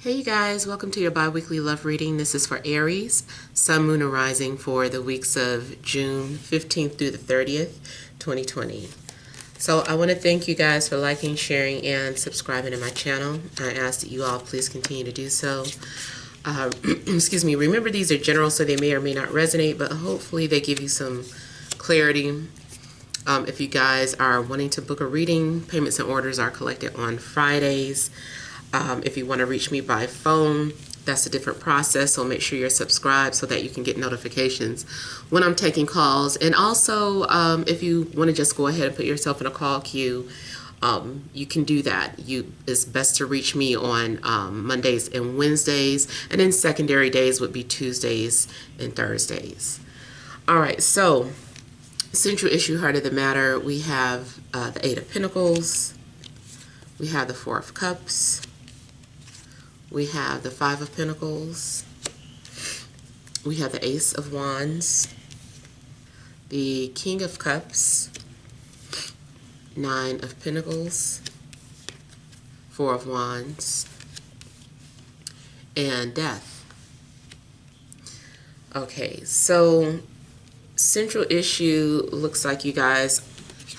Hey you guys, welcome to your bi-weekly love reading. This is for Aries, Sun, Moon, and Rising for the weeks of June 15th through the 30th, 2020. So I want to thank you guys for liking, sharing, and subscribing to my channel. I ask that you all please continue to do so. Excuse me, remember these are general, so they may or may not resonate, but hopefully they give you some clarity. If you guys are wanting to book a reading, payments and orders are collected on Fridays. If you want to reach me by phone, that's a different process, so make sure you're subscribed so that you can get notifications when I'm taking calls. And also, if you want to just go ahead and put yourself in a call queue, you can do that. It's best to reach me on Mondays and Wednesdays, and then secondary days would be Tuesdays and Thursdays. All right, so central issue, heart of the matter, we have the Eight of Pentacles, we have the Four of Cups, we have the Five of Pentacles, we have the Ace of Wands, the King of Cups, Nine of Pentacles, Four of Wands, and Death. Okay, so central issue looks like you guys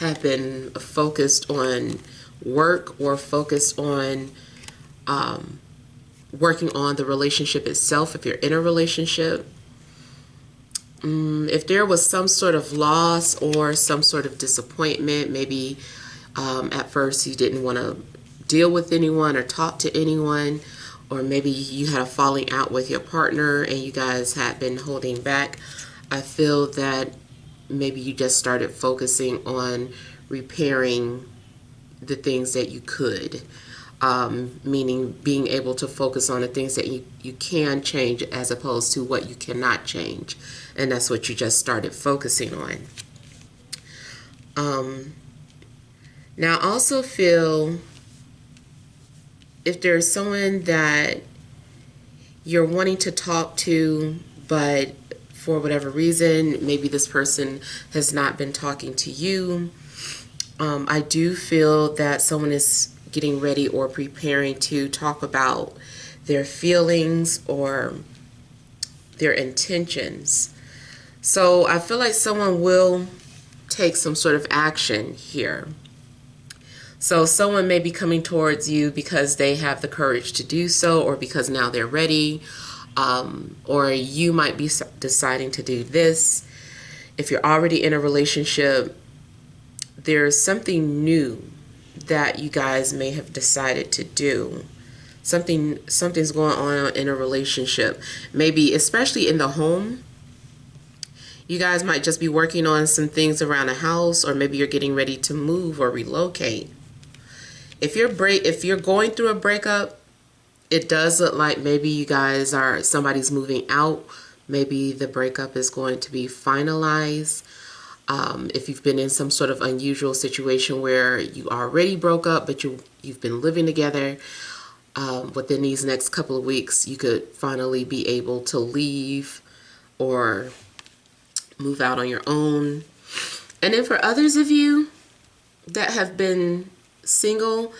have been focused on work or focused on working on the relationship itself. If you're in a relationship, if there was some sort of loss or some sort of disappointment, maybe at first you didn't want to deal with anyone or talk to anyone, or maybe you had a falling out with your partner and you guys had been holding back, I feel that maybe you just started focusing on repairing the things that you could. Meaning being able to focus on the things that you can change as opposed to what you cannot change. And that's what you just started focusing on. Now, I also feel if there's someone that you're wanting to talk to, but for whatever reason, maybe this person has not been talking to you, I do feel that someone is getting ready or preparing to talk about their feelings or their intentions. So I feel like someone will take some sort of action here. So someone may be coming towards you because they have the courage to do so, or because now they're ready, or you might be deciding to do this. If you're already in a relationship, there's something new that you guys may have decided to do. Something's going on in a relationship. Maybe especially in the home. You guys might just be working on some things around the house, or maybe you're getting ready to move or relocate. If you're going through a breakup, it does look like maybe you guys somebody's moving out. Maybe the breakup is going to be finalized. If you've been in some sort of unusual situation where you already broke up, but you've been living together, within these next couple of weeks, you could finally be able to leave or move out on your own. And then for others of you that have been single,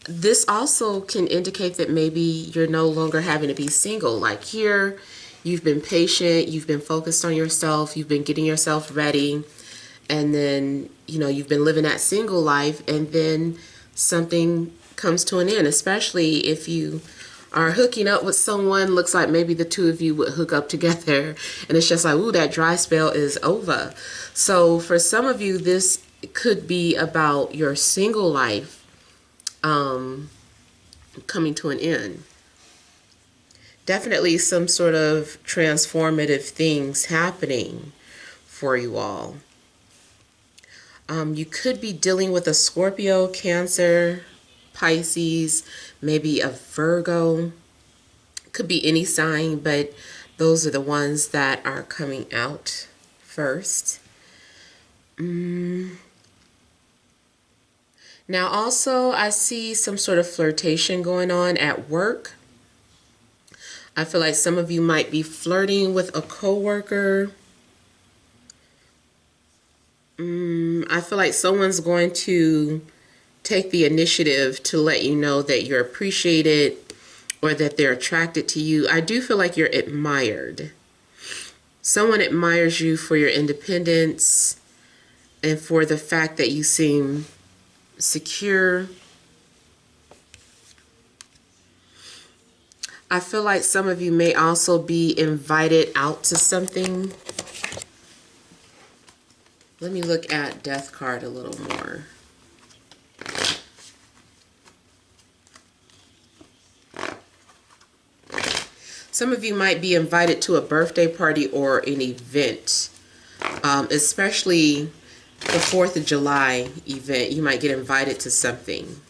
this also can indicate that maybe you're no longer having to be single. Like here, you've been patient, you've been focused on yourself, you've been getting yourself ready, and then, you've been living that single life, and then something comes to an end, especially if you are hooking up with someone. Looks like maybe the two of you would hook up together, and it's just like, ooh, that dry spell is over. So for some of you, this could be about your single life coming to an end. Definitely some sort of transformative things happening for you all. You could be dealing with a Scorpio, Cancer, Pisces, maybe a Virgo. Could be any sign, but those are the ones that are coming out first. Now also, I see some sort of flirtation going on at work. I feel like some of you might be flirting with a coworker. I feel like someone's going to take the initiative to let you know that you're appreciated or that they're attracted to you. I do feel like you're admired. Someone admires you for your independence and for the fact that you seem secure. I feel like some of you may also be invited out to something. Let me look at Death card a little more. Some of you might be invited to a birthday party or an event, especially the 4th of July event. You might get invited to something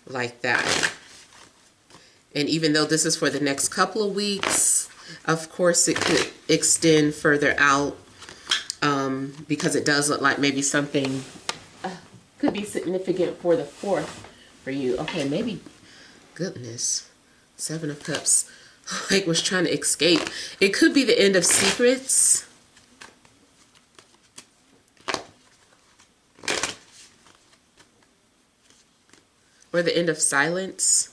like that. And even though this is for the next couple of weeks, of course it could extend further out, because it does look like maybe something could be significant for the 4th for you. Okay, maybe, goodness, 7 of Cups. Like was trying to escape. It could be the end of secrets. Or the end of silence.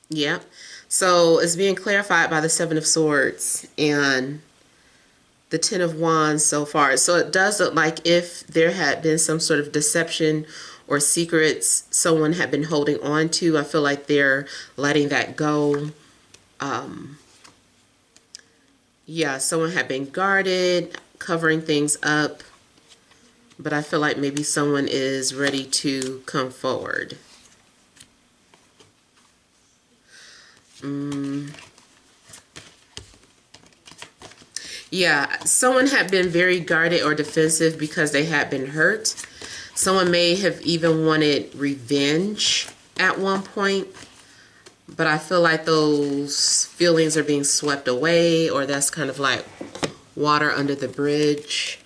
Yeah. So it's being clarified by the 7 of Swords and the 10 of Wands so far. So it does look like if there had been some sort of deception or secrets someone had been holding on to, I feel like they're letting that go. Yeah, someone had been guarded, covering things up, but I feel like maybe someone is ready to come forward. Yeah, someone had been very guarded or defensive because they had been hurt. Someone may have even wanted revenge at one point, but I feel like those feelings are being swept away, or that's kind of like water under the bridge.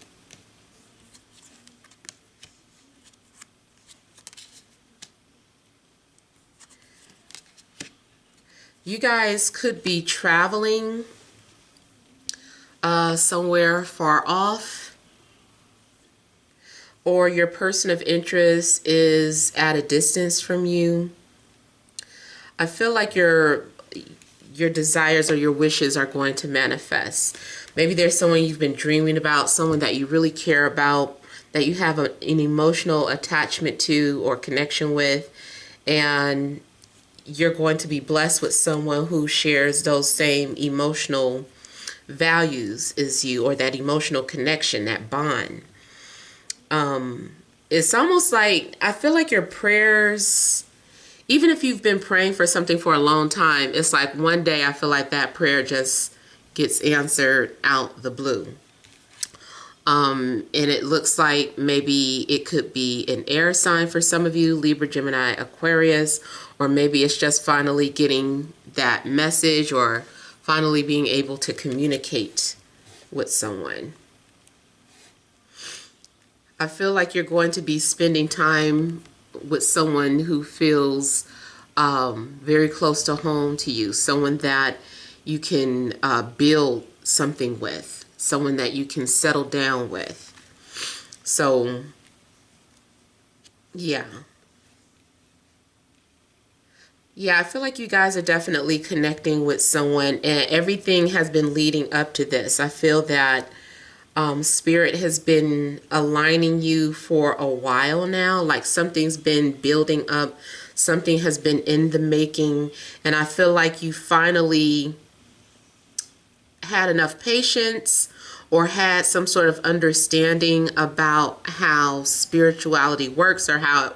You guys could be traveling somewhere far off, or your person of interest is at a distance from you. I feel like your desires or your wishes are going to manifest. Maybe there's someone you've been dreaming about, someone that you really care about, that you have an emotional attachment to or connection with, and you're going to be blessed with someone who shares those same emotional values as you, or that emotional connection, that bond. It's almost like, I feel like your prayers, even if you've been praying for something for a long time, it's like one day I feel like that prayer just gets answered out the blue. And it looks like maybe it could be an air sign for some of you, Libra, Gemini, Aquarius, or maybe it's just finally getting that message or finally being able to communicate with someone. I feel like you're going to be spending time with someone who feels very close to home to you, someone that you can build something with, someone that you can settle down with. So, yeah. Yeah, I feel like you guys are definitely connecting with someone, and everything has been leading up to this. I feel that Spirit has been aligning you for a while now, like something's been building up, something has been in the making, and I feel like you finally had enough patience or had some sort of understanding about how spirituality works, or how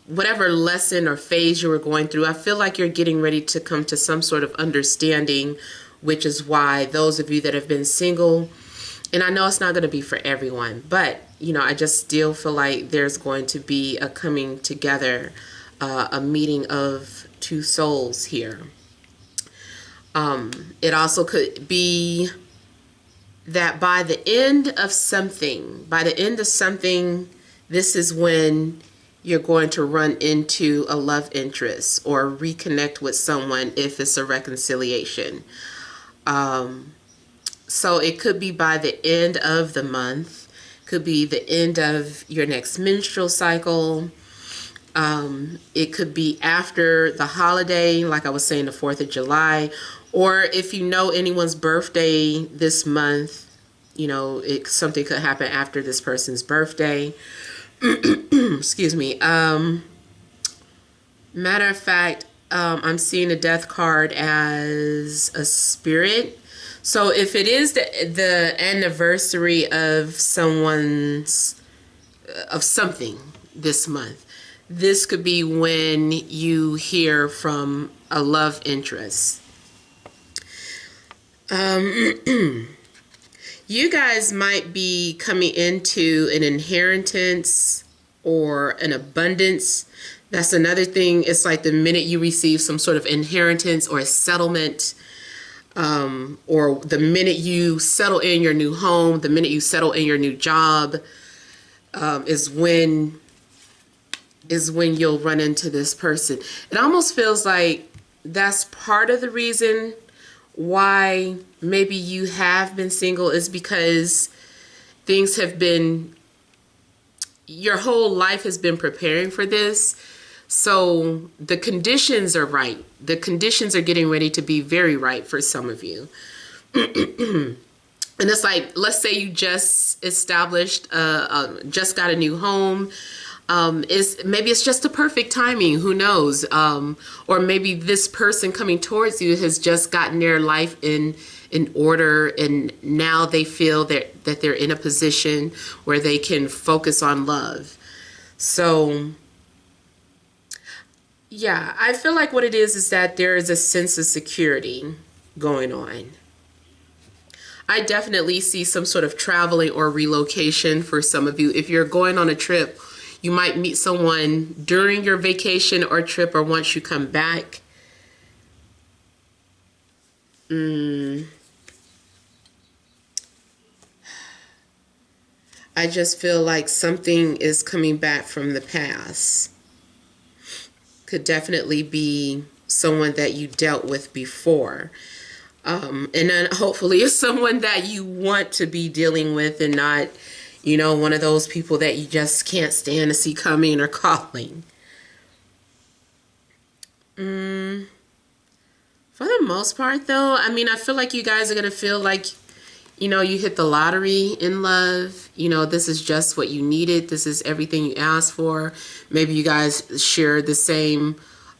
whatever lesson or phase you were going through. I feel like you're getting ready to come to some sort of understanding, which is why those of you that have been single, and I know it's not going to be for everyone, but, you know, I just still feel like there's going to be a coming together, a meeting of two souls here. It also could be that by the end of something, this is when you're going to run into a love interest or reconnect with someone if it's a reconciliation. So it could be by the end of the month. Could be the end of your next menstrual cycle. It could be after the holiday, like I was saying, the 4th of July. Or if you know anyone's birthday this month, you know, something could happen after this person's birthday. Excuse me. Matter of fact, I'm seeing the death card as a spirit. So if it is the anniversary of something this month, this could be when you hear from a love interest. You guys might be coming into an inheritance or an abundance. That's another thing. It's like the minute you receive some sort of inheritance or a settlement, or the minute you settle in your new home, the minute you settle in your new job, is when you'll run into this person. It almost feels like that's part of the reason why maybe you have been single, is because things have been, your whole life has been preparing for this. So the conditions are right. The conditions are getting ready to be very right for some of you. And it's like, let's say you just established, just got a new home. Maybe it's just the perfect timing, who knows? Or maybe this person coming towards you has just gotten their life in order, and now they feel that they're in a position where they can focus on love. So yeah, I feel like what it is that there is a sense of security going on. I definitely see some sort of traveling or relocation for some of you. If you're going on a trip, you might meet someone during your vacation or trip, or once you come back. I just feel like something is coming back from the past. Could definitely be someone that you dealt with before. And then hopefully it's someone that you want to be dealing with, and not, you know, one of those people that you just can't stand to see coming or calling. For the most part, though, I mean, I feel like you guys are going to feel like, you know, you hit the lottery in love. You know, this is just what you needed. This is everything you asked for. Maybe you guys share the same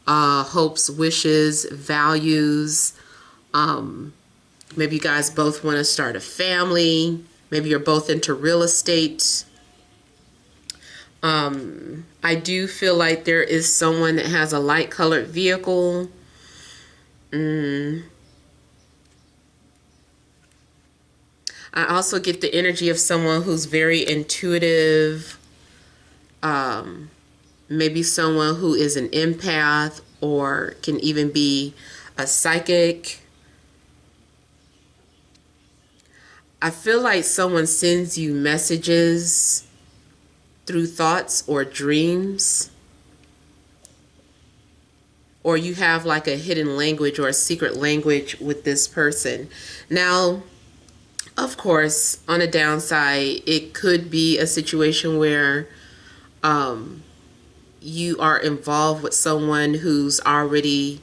hopes, wishes, values. Maybe you guys both want to start a family. Maybe you're both into real estate. I do feel like there is someone that has a light colored vehicle. I also get the energy of someone who's very intuitive. Maybe someone who is an empath, or can even be a psychic. I feel like someone sends you messages through thoughts or dreams. Or you have like a hidden language or a secret language with this person. Now, of course, on a downside, it could be a situation where you are involved with someone who's already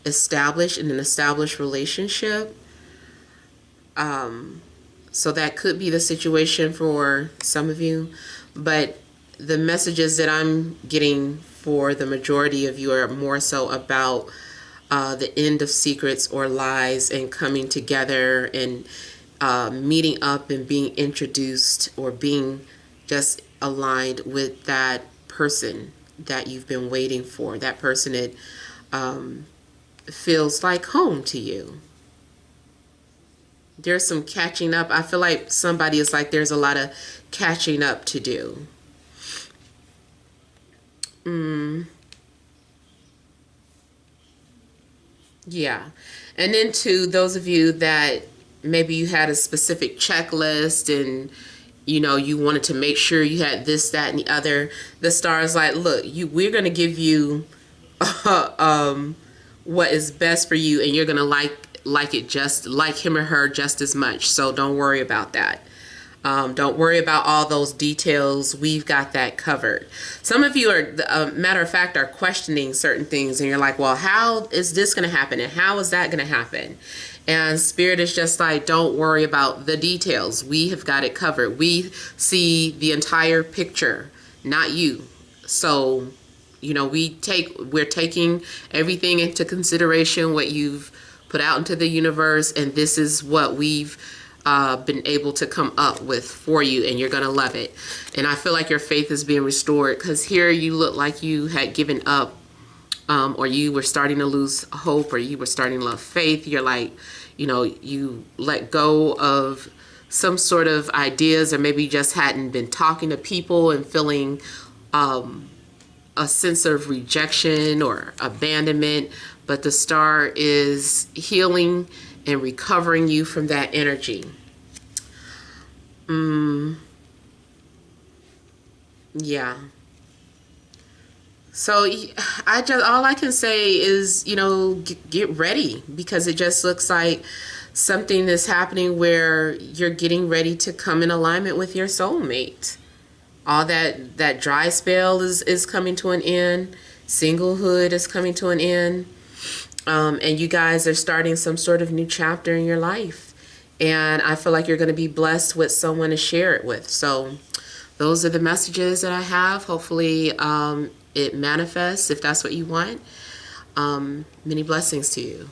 established in an established relationship. So that could be the situation for some of you. But the messages that I'm getting for the majority of you are more so about the end of secrets or lies, and coming together and meeting up and being introduced, or being just aligned with that person that you've been waiting for, that person that feels like home to you. There's some catching up. I feel like somebody is like, there's a lot of catching up to do. Yeah. And then to those of you that maybe you had a specific checklist, and you know, you wanted to make sure you had this, that, and the other, the star is like, look, we're going to give you what is best for you, and you're going to like it, just like him or her just as much. So don't worry about that. Don't worry about all those details. We've got that covered. Some of you are, matter of fact, are questioning certain things, and you're like, well, how is this going to happen? And how is that going to happen? And Spirit is just like, don't worry about the details. We have got it covered. We see the entire picture, not you. So, you know, we're taking everything into consideration, what you've put out into the universe, and this is what we've been able to come up with for you, and you're gonna love it. And I feel like your faith is being restored, because here you look like you had given up, or you were starting to lose hope, or you were starting to lose faith. You're like, you know, you let go of some sort of ideas, or maybe you just hadn't been talking to people and feeling a sense of rejection or abandonment. But the star is healing and recovering you from that energy. Yeah. So all I can say is, you know, get ready, because it just looks like something is happening where you're getting ready to come in alignment with your soulmate. All that dry spell is coming to an end. Singlehood is coming to an end. And you guys are starting some sort of new chapter in your life. And I feel like you're going to be blessed with someone to share it with. So those are the messages that I have. Hopefully it manifests if that's what you want. Many blessings to you.